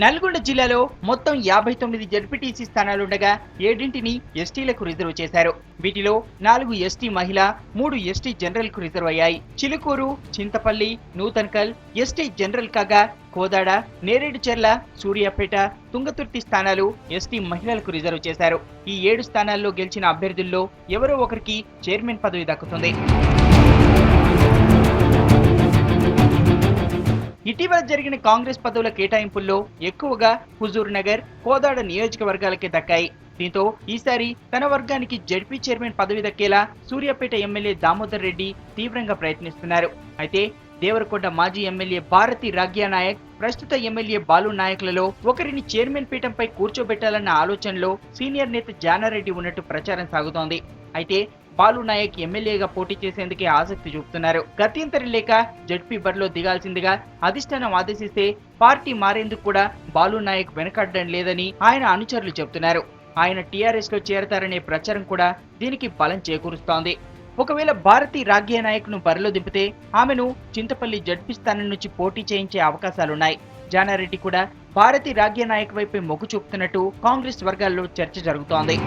నల్గొండ జిల్లాలో మొత్తం 59 జడ్పీటీసీ స్థానాలుండగా 7ంటిని ఎస్టీలకు రిజర్వ్ చేశారు. వీటిలో 4 ఎస్టీ మహిళ, 3 ఎస్టీ జనరల్ కు రిజర్వ్ అయ్యాయి. చిలుకూరు, చింతపల్లి, నూతన్కల్ ఎస్టీ జనరల్ కాగా కోదాడ, నేరేడుచెర్ల, సూర్యాపేట, తుంగతుర్తి స్థానాలు ఎస్టీ మహిళలకు రిజర్వ్ చేశారు. ఈ 7 స్థానాల్లో గెలిచిన అభ్యర్థుల్లో ఎవరో ఒకరికి చైర్మన్ పదవి దక్కుతుంది. ఇటీవల జరిగిన కాంగ్రెస్ పదవుల కేటాయింపుల్లో ఎక్కువగా హుజూర్ నగర్, కోదాడ నియోజకవర్గాలకే దక్కాయి. దీంతో ఈసారి తన వర్గానికి జడ్పీ చైర్మన్ పదవి దక్కేలా సూర్యాపేట ఎమ్మెల్యే దామోదర్ రెడ్డి తీవ్రంగా ప్రయత్నిస్తున్నారు. అయితే దేవరకొండ మాజీ ఎమ్మెల్యే భారతి రాగ్యా నాయక్, ప్రస్తుత ఎమ్మెల్యే బాలు నాయక్లలో ఒకరిని చైర్మన్ పీఠంపై కూర్చోబెట్టాలన్న ఆలోచనలో సీనియర్ నేత జానారెడ్డి ఉన్నట్టు ప్రచారం సాగుతోంది. అయితే బాలు నాయక్ ఎమ్మెల్యేగా పోటీ చేసేందుకే ఆసక్తి చూపుతున్నారు. గత్యంతరం లేక జడ్పీ బరిలో దిగాల్సిందిగా అధిష్టానం ఆదేశిస్తే పార్టీ మారేందుకు కూడా బాలు నాయక్ వెనకడ్డం లేదని ఆయన అనుచరులు చెబుతున్నారు. ఆయన టీఆర్ఎస్ లో చేరతారనే ప్రచారం కూడా దీనికి బలం చేకూరుస్తోంది. ఒకవేళ భారతి రాగ్యా నాయక్ ను బరిలో దింపితే ఆమెను చింతపల్లి జడ్పీ స్థానం నుంచి పోటీ చేయించే అవకాశాలున్నాయి. జానారెడ్డి కూడా భారతి రాగ్యా నాయక్ వైపే మొగ్గు చూపుతున్నట్టు కాంగ్రెస్ వర్గాల్లో చర్చ జరుగుతోంది.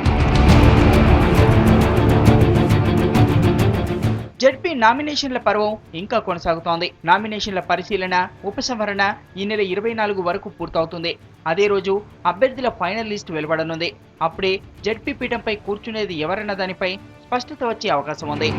జడ్పీ నామినేషన్ల పర్వం ఇంకా కొనసాగుతోంది. నామినేషన్ల పరిశీలన, ఉపసంహరణ ఈ నెల 24 వరకు పూర్తవుతుంది. అదే రోజు అభ్యర్థుల ఫైనల్ లిస్ట్ వెలువడనుంది. అప్పుడే జడ్పీ పీఠంపై కూర్చునేది ఎవరన్న దానిపై స్పష్టత వచ్చే అవకాశం ఉంది.